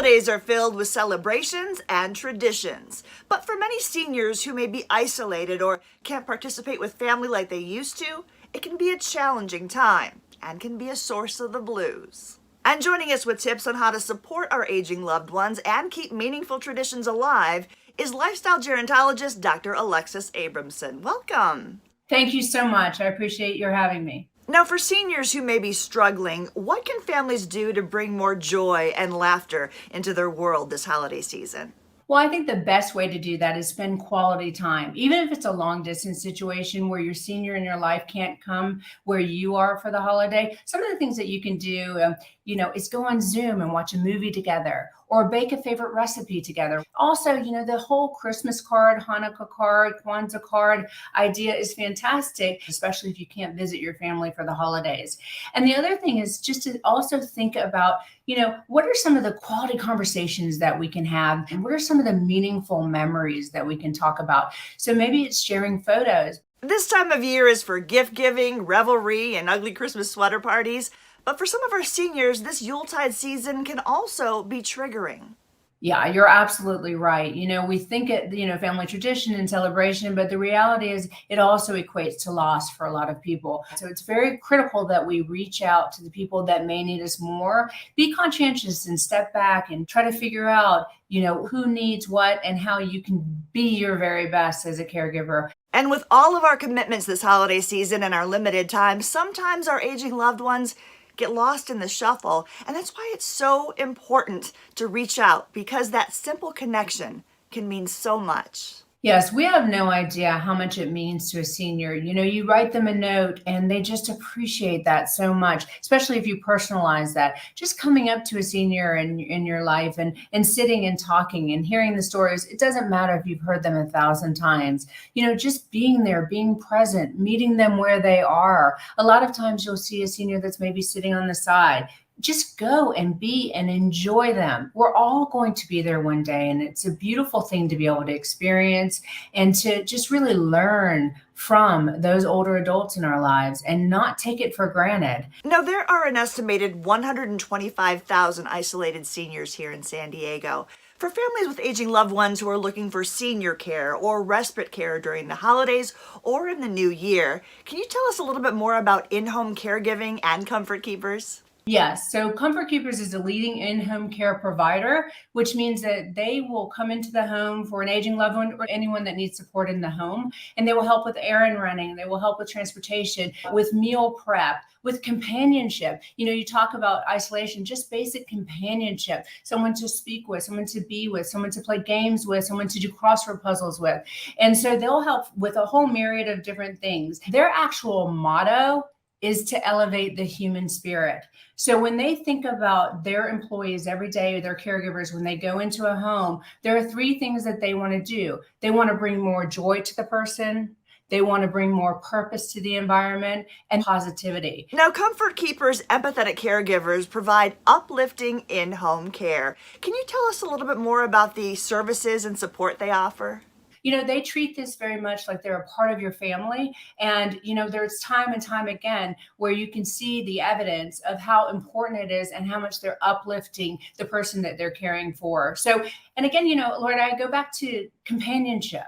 holidays are filled with celebrations and traditions. But for many seniors who may be isolated or can't participate with family like they used to, it can be a challenging time and can be a source of the blues. And joining us with tips on how to support our aging loved ones and keep meaningful traditions alive is lifestyle gerontologist Dr. Alexis Abramson. Welcome. Thank you so much. I appreciate your having me. Now, for seniors who may be struggling, what can families do to bring more joy and laughter into their world this holiday season? Well, I think the best way to do that is spend quality time. Even if it's a long distance situation where your senior in your life can't come where you are for the holiday, some of the things that you can do, is go on Zoom and watch a movie together or bake a favorite recipe together. Also, the whole Christmas card, Hanukkah card, Kwanzaa card idea is fantastic, especially if you can't visit your family for the holidays. And the other thing is just to also think about, what are some of the quality conversations that we can have? And what are some of the meaningful memories that we can talk about? So maybe it's sharing photos. This time of year is for gift giving, revelry, and ugly Christmas sweater parties. But for some of our seniors, this Yuletide season can also be triggering. Yeah, you're absolutely right. We think it, family tradition and celebration, but the reality is it also equates to loss for a lot of people. So it's very critical that we reach out to the people that may need us more, be conscientious and step back and try to figure out, who needs what and how you can be your very best as a caregiver. And with all of our commitments this holiday season and our limited time, sometimes our aging loved ones get lost in the shuffle. And that's why it's so important to reach out, because that simple connection can mean so much. Yes, we have no idea how much it means to a senior. You write them a note and they just appreciate that so much, especially if you personalize that. Just coming up to a senior in your life and sitting and talking and hearing the stories. It doesn't matter if you've heard them 1,000 times. Just being there, being present, meeting them where they are. A lot of times you'll see a senior that's maybe sitting on the side. Just go and be and enjoy them. We're all going to be there one day, and it's a beautiful thing to be able to experience and to just really learn from those older adults in our lives and not take it for granted. Now, there are an estimated 125,000 isolated seniors here in San Diego. For families with aging loved ones who are looking for senior care or respite care during the holidays or in the new year, can you tell us a little bit more about in-home caregiving and Comfort Keepers? Yes. So Comfort Keepers is a leading in-home care provider, which means that they will come into the home for an aging loved one or anyone that needs support in the home. And they will help with errand running. They will help with transportation, with meal prep, with companionship. You talk about isolation, just basic companionship, someone to speak with, someone to be with, someone to play games with, someone to do crossword puzzles with. And so they'll help with a whole myriad of different things. Their actual motto is to elevate the human spirit. So when they think about their employees every day, or their caregivers, when they go into a home, there are 3 things that they want to do. They want to bring more joy to the person. They want to bring more purpose to the environment and positivity. Now, Comfort Keepers empathetic caregivers provide uplifting in-home care. Can you tell us a little bit more about the services and support they offer? They treat this very much like they're a part of your family. And, there's time and time again where you can see the evidence of how important it is and how much they're uplifting the person that they're caring for. So, and again, Lord, I go back to companionship.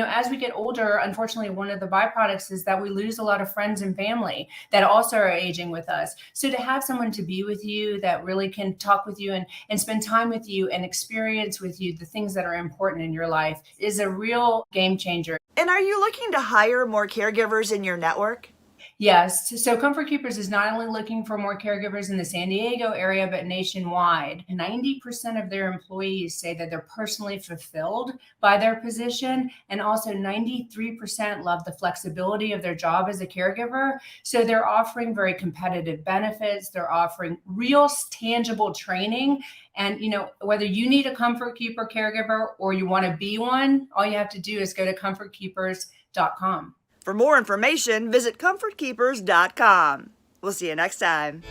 As we get older, unfortunately, one of the byproducts is that we lose a lot of friends and family that also are aging with us. So to have someone to be with you that really can talk with you and spend time with you and experience with you the things that are important in your life is a real game changer. And are you looking to hire more caregivers in your network? Yes. So Comfort Keepers is not only looking for more caregivers in the San Diego area, but nationwide. 90% of their employees say that they're personally fulfilled by their position. And also 93% love the flexibility of their job as a caregiver. So they're offering very competitive benefits. They're offering real tangible training. And, whether you need a Comfort Keeper caregiver or you want to be one, all you have to do is go to comfortkeepers.com. For more information, visit comfortkeepers.com. We'll see you next time.